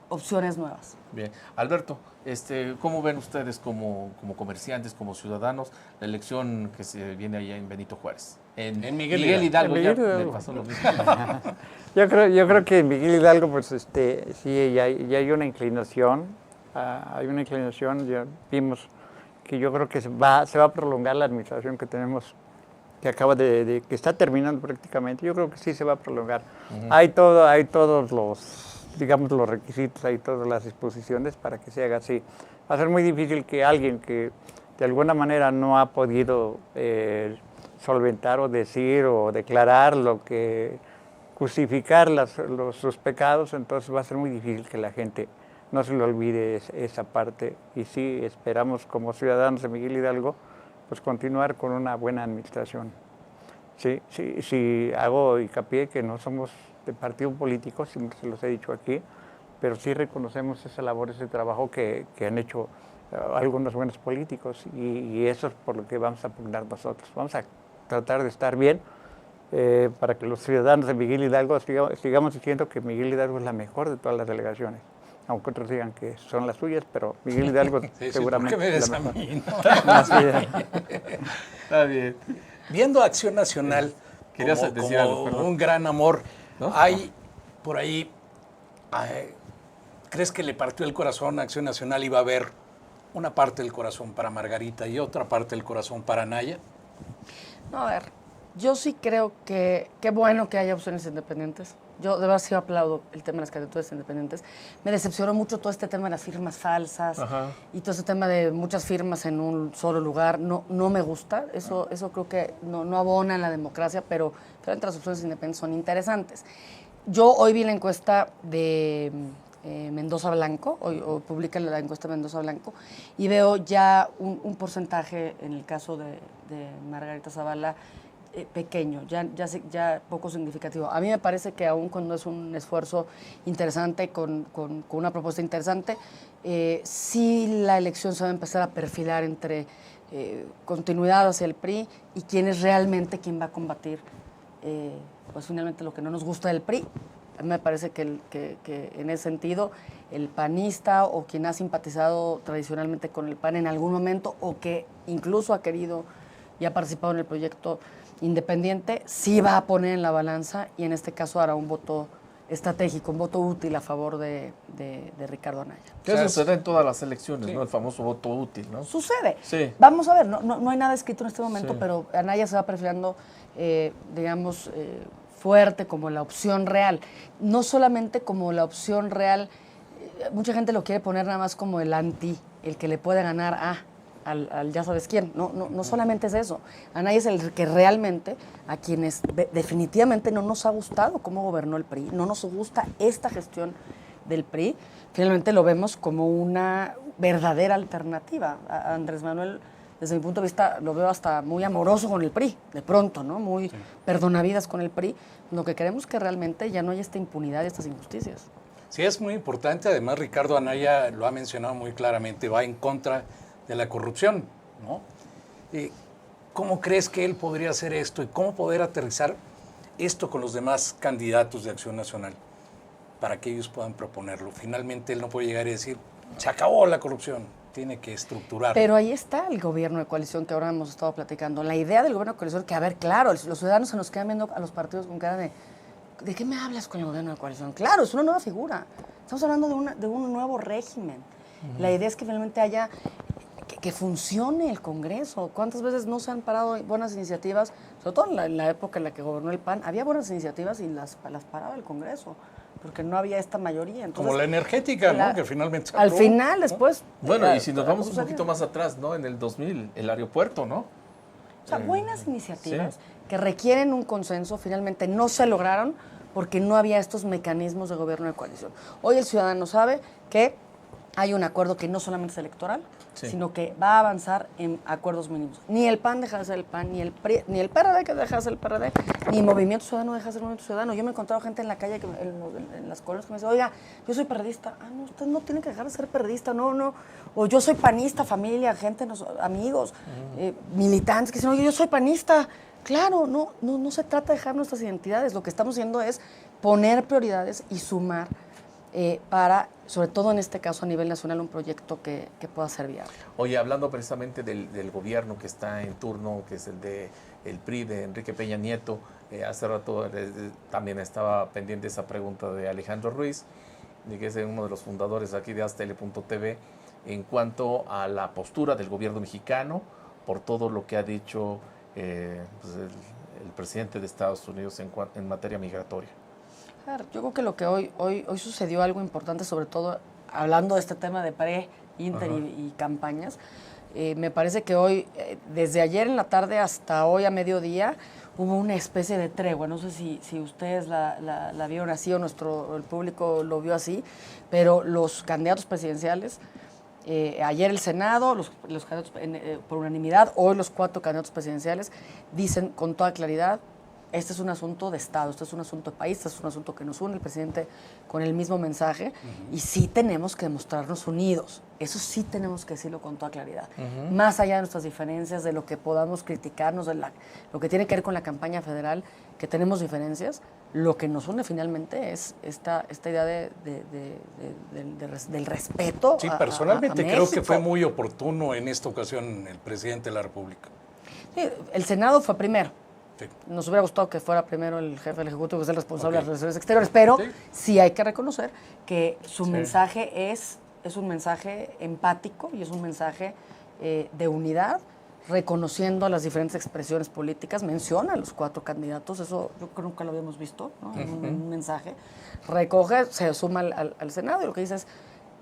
opciones nuevas. Bien. Alberto, ¿cómo ven ustedes como comerciantes, como ciudadanos, la elección que se viene allá en Benito Juárez? En Miguel Hidalgo ya me pasó lo mismo. Yo creo que en Miguel Hidalgo, pues sí, ya hay una inclinación. Ya vimos que yo creo que se va a prolongar la administración que tenemos, que acaba que está terminando prácticamente. Yo creo que sí se va a prolongar. Hay todos los requisitos, hay todas las disposiciones para que se haga así. Va a ser muy difícil que alguien que de alguna manera no ha podido solventar o decir o declarar justificar sus pecados, entonces va a ser muy difícil que la gente no se le olvide esa parte. Y sí, esperamos como ciudadanos de Miguel Hidalgo, pues continuar con una buena administración. Sí, hago hincapié que no somos de partido político, siempre se los he dicho aquí, pero sí reconocemos esa labor, ese trabajo que han hecho algunos buenos políticos y eso es por lo que vamos a pugnar nosotros. Vamos a tratar de estar bien para que los ciudadanos de Miguel Hidalgo sigamos diciendo que Miguel Hidalgo es la mejor de todas las delegaciones, aunque otros digan que son las suyas, pero Miguel Hidalgo seguramente es la mejor. Mí, ¿no? Está bien. Viendo Acción Nacional como un gran amor, ¿no? Hay por ahí, ¿crees que le partió el corazón a Acción Nacional y va a haber una parte del corazón para Margarita y otra parte del corazón para Anaya? No, a ver, Yo sí creo que qué bueno que haya opciones independientes. Yo de verdad sí aplaudo el tema de las candidaturas independientes. Me decepcionó mucho todo este tema de las firmas falsas y todo este tema de muchas firmas en un solo lugar. No me gusta. Eso creo que no abona en la democracia, pero entre las opciones independientes son interesantes. Yo hoy vi la encuesta de Mendoza Blanco, hoy publica la encuesta de Mendoza Blanco, y veo ya un porcentaje, en el caso de Margarita Zavala, pequeño, ya poco significativo. A mí me parece que aún cuando es un esfuerzo interesante, con una propuesta interesante, sí la elección se va a empezar a perfilar entre continuidad hacia el PRI y quién es realmente quien va a combatir pues finalmente lo que no nos gusta del PRI. A mí me parece que en ese sentido el panista o quien ha simpatizado tradicionalmente con el PAN en algún momento o que incluso ha querido y ha participado en el proyecto independiente, sí va a poner en la balanza y en este caso hará un voto estratégico, un voto útil a favor de Ricardo Anaya. ¿Qué sucede en todas las elecciones, ¿no? El famoso voto útil, ¿no? Sucede. Sí. Vamos a ver, no hay nada escrito en este momento, pero Anaya se va perfilando, digamos, fuerte como la opción real. No solamente como la opción real, mucha gente lo quiere poner nada más como el anti, el que le puede ganar al ya sabes quién. No solamente es eso. Anaya es el que realmente, a quienes definitivamente no nos ha gustado cómo gobernó el PRI, no nos gusta esta gestión del PRI, finalmente lo vemos como una verdadera alternativa. A Andrés Manuel, desde mi punto de vista, lo veo hasta muy amoroso con el PRI, de pronto, ¿no? Muy perdonavidas con el PRI. Lo que queremos es que realmente ya no haya esta impunidad y estas injusticias. Sí, es muy importante. Además, Ricardo Anaya lo ha mencionado muy claramente, va en contra de la corrupción, ¿no? ¿Cómo crees que él podría hacer esto y cómo poder aterrizar esto con los demás candidatos de Acción Nacional para que ellos puedan proponerlo? Finalmente él no puede llegar y decir, se acabó la corrupción, tiene que estructurar. Pero ahí está el gobierno de coalición que ahora hemos estado platicando. La idea del gobierno de coalición, que a ver, claro, los ciudadanos se nos quedan viendo a los partidos con cara ¿de qué me hablas con el gobierno de coalición? Claro, es una nueva figura. Estamos hablando de un nuevo régimen. La idea es que finalmente haya que funcione el Congreso. ¿Cuántas veces no se han parado buenas iniciativas? Sobre todo en la época en la que gobernó el PAN, había buenas iniciativas y las paraba el Congreso, porque no había esta mayoría. Entonces, como la energética, ¿no? Que finalmente al final, después... Bueno, y si nos vamos un poquito más atrás, ¿no? En el 2000, el aeropuerto, ¿no? O sea, buenas iniciativas que requieren un consenso, finalmente no se lograron porque no había estos mecanismos de gobierno de coalición. Hoy el ciudadano sabe que hay un acuerdo que no solamente es electoral, sino que va a avanzar en acuerdos mínimos. Ni el PAN deja de ser el PAN, ni el PRD que deja de ser el PRD, ni Movimiento Ciudadano deja de ser Movimiento Ciudadano. Yo me he encontrado gente en la calle, en las colonias, que me dice, oiga, yo soy periodista. Ah, no, usted no tiene que dejar de ser periodista, no. O yo soy panista, familia, gente, amigos, militantes, que dicen, oye, yo soy panista. Claro, no se trata de dejar nuestras identidades. Lo que estamos haciendo es poner prioridades y sumar para, sobre todo en este caso a nivel nacional, un proyecto que pueda ser viable. Oye, hablando precisamente del gobierno que está en turno, que es el PRI de Enrique Peña Nieto, hace rato también estaba pendiente esa pregunta de Alejandro Ruiz, que es uno de los fundadores aquí de Aztele.tv, en cuanto a la postura del gobierno mexicano por todo lo que ha dicho pues el presidente de Estados Unidos en materia migratoria. Yo creo que lo que hoy sucedió algo importante, sobre todo hablando de este tema de pre, inter y campañas. Me parece que hoy, desde ayer en la tarde hasta hoy a mediodía, hubo una especie de tregua. No sé si ustedes la vieron así o el público lo vio así, pero los candidatos presidenciales, ayer el Senado, los candidatos por unanimidad, hoy los 4 candidatos presidenciales dicen con toda claridad: este es un asunto de Estado, este es un asunto de país, este es un asunto que nos une, el presidente con el mismo mensaje, y sí tenemos que mostrarnos unidos. Eso sí tenemos que decirlo con toda claridad. Más allá de nuestras diferencias, de lo que podamos criticarnos, de lo que tiene que ver con la campaña federal, que tenemos diferencias, lo que nos une finalmente es esta idea del respeto. Sí, personalmente a creo México. que fue muy oportuno en esta ocasión el presidente de la República. Sí, el Senado fue primero. Sí. Nos hubiera gustado que fuera primero el jefe del Ejecutivo, que es el responsable de las relaciones exteriores, pero sí hay que reconocer que su mensaje es un mensaje empático y es un mensaje de unidad, reconociendo las diferentes expresiones políticas, menciona a los 4 candidatos, eso yo creo que nunca lo habíamos visto, ¿no? En un mensaje, recoge, se suma al Senado y lo que dice es,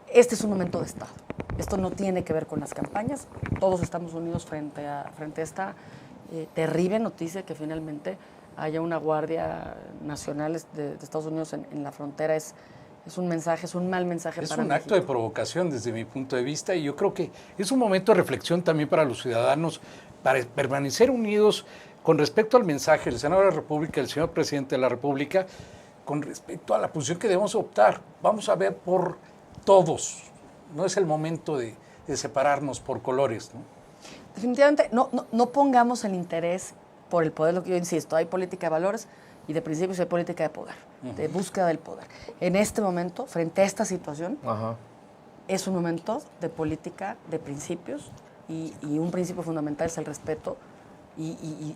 este es un momento de Estado, esto no tiene que ver con las campañas, todos estamos unidos frente a esta terrible noticia que finalmente haya una Guardia Nacional de Estados Unidos en la frontera. Es un mensaje, es un mal mensaje para México. Es un acto de provocación desde mi punto de vista y yo creo que es un momento de reflexión también para los ciudadanos, para permanecer unidos con respecto al mensaje del Senado de la República, del señor Presidente de la República, con respecto a la posición que debemos optar. Vamos a ver por todos, no es el momento de separarnos por colores, ¿no? Definitivamente, no pongamos el interés por el poder, lo que yo insisto, hay política de valores y de principios, hay política de poder, de búsqueda del poder. En este momento, frente a esta situación, es un momento de política de principios y un principio fundamental es el respeto y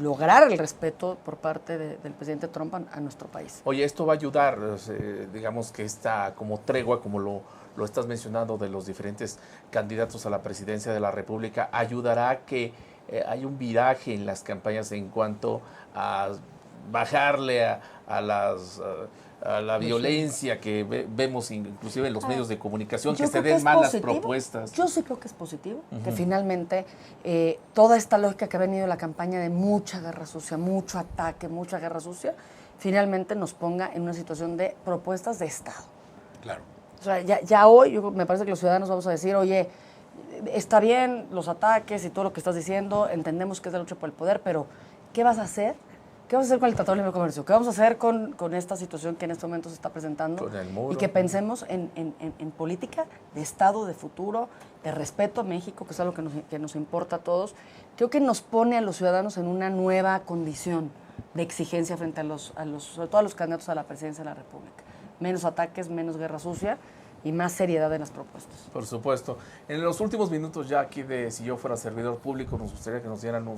lograr el respeto por parte del presidente Trump a nuestro país. Oye, esto va a ayudar, digamos que esta como tregua, como lo estás mencionando, de los diferentes candidatos a la presidencia de la República, ayudará a que hay un viraje en las campañas en cuanto a bajarle a la violencia que vemos inclusive en los medios de comunicación, que se den malas propuestas. Yo sí creo que es positivo, que finalmente toda esta lógica que ha venido la campaña de mucha guerra sucia, mucho ataque, mucha guerra sucia, finalmente nos ponga en una situación de propuestas de Estado. Claro. O sea, ya hoy me parece que los ciudadanos vamos a decir, oye, está bien los ataques y todo lo que estás diciendo, entendemos que es la lucha por el poder, pero ¿qué vas a hacer? ¿Qué vamos a hacer con el Tratado de Libre Comercio? ¿Qué vamos a hacer con esta situación que en este momento se está presentando? Con el muro. Y que pensemos en política de Estado, de futuro, de respeto a México, que es algo que nos importa a todos. Creo que nos pone a los ciudadanos en una nueva condición de exigencia frente sobre todo a los candidatos a la presidencia de la República. Menos ataques, menos guerra sucia y más seriedad en las propuestas. Por supuesto. En los últimos minutos ya aquí de Si Yo Fuera Servidor Público, nos gustaría que nos dieran un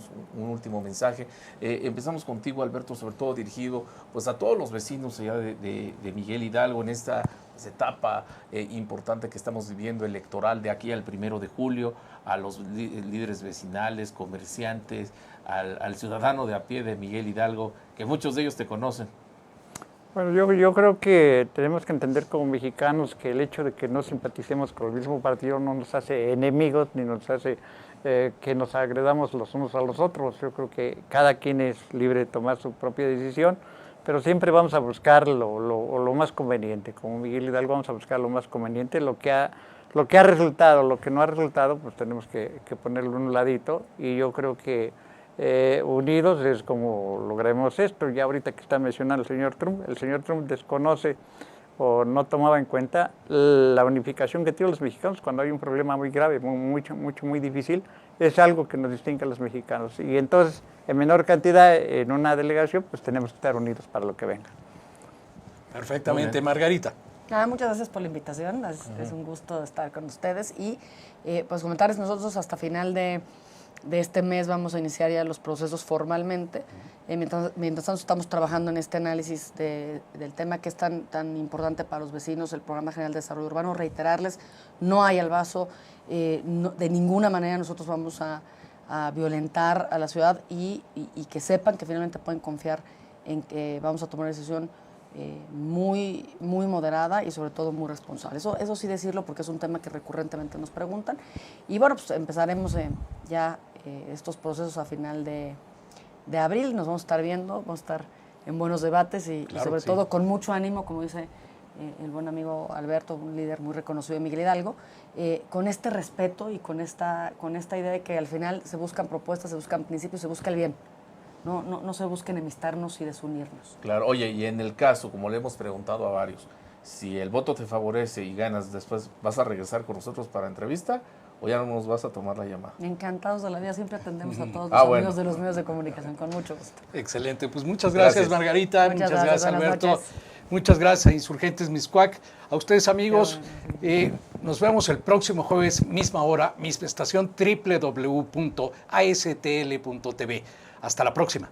último mensaje. Empezamos contigo, Alberto, sobre todo dirigido pues a todos los vecinos allá de Miguel Hidalgo en esta etapa importante que estamos viviendo electoral de aquí al 1 de julio, a los líderes vecinales, comerciantes, al ciudadano de a pie de Miguel Hidalgo, que muchos de ellos te conocen. Bueno, yo creo que tenemos que entender como mexicanos que el hecho de que no simpaticemos con el mismo partido no nos hace enemigos ni nos hace que nos agredamos los unos a los otros. Yo creo que cada quien es libre de tomar su propia decisión, pero siempre vamos a buscar lo más conveniente. Como Miguel Hidalgo vamos a buscar lo más conveniente, lo que ha resultado, lo que no ha resultado, pues tenemos que ponerlo en un ladito y yo creo que unidos es como lograremos esto. Ya ahorita que está mencionando el señor Trump desconoce o no tomaba en cuenta la unificación que tienen los mexicanos cuando hay un problema muy grave, muy difícil, es algo que nos distingue a los mexicanos. Y entonces, en menor cantidad, en una delegación, pues tenemos que estar unidos para lo que venga. Perfectamente, Margarita. Muchas gracias por la invitación, es un gusto estar con ustedes y pues comentarles, nosotros hasta final de este mes vamos a iniciar ya los procesos formalmente. Mientras tanto estamos trabajando en este análisis del tema que es tan importante para los vecinos, el Programa General de Desarrollo Urbano. Reiterarles, no hay albazo, de ninguna manera nosotros vamos a violentar a la ciudad y que sepan que finalmente pueden confiar en que vamos a tomar una decisión muy moderada y sobre todo muy responsable. Eso sí decirlo porque es un tema que recurrentemente nos preguntan. Y bueno, pues empezaremos ya estos procesos a final de abril. Nos vamos a estar viendo, vamos a estar en buenos debates y sobre todo con mucho ánimo, como dice el buen amigo Alberto, un líder muy reconocido de Miguel Hidalgo, con este respeto y con esta idea de que al final se buscan propuestas, se buscan principios, se busca el bien. No se busque enemistarnos y desunirnos. Claro, oye, y en el caso, como le hemos preguntado a varios, si el voto te favorece y ganas después, ¿vas a regresar con nosotros para entrevista o ya no nos vas a tomar la llamada? Encantados de la vida, siempre atendemos a todos los amigos de los medios de comunicación, con mucho gusto. Excelente, pues muchas gracias Margarita, muchas gracias Alberto, noches. Muchas gracias a Insurgentes Mixcoac, a ustedes amigos, nos vemos el próximo jueves, misma hora, misma estación, www.astl.tv. Hasta la próxima.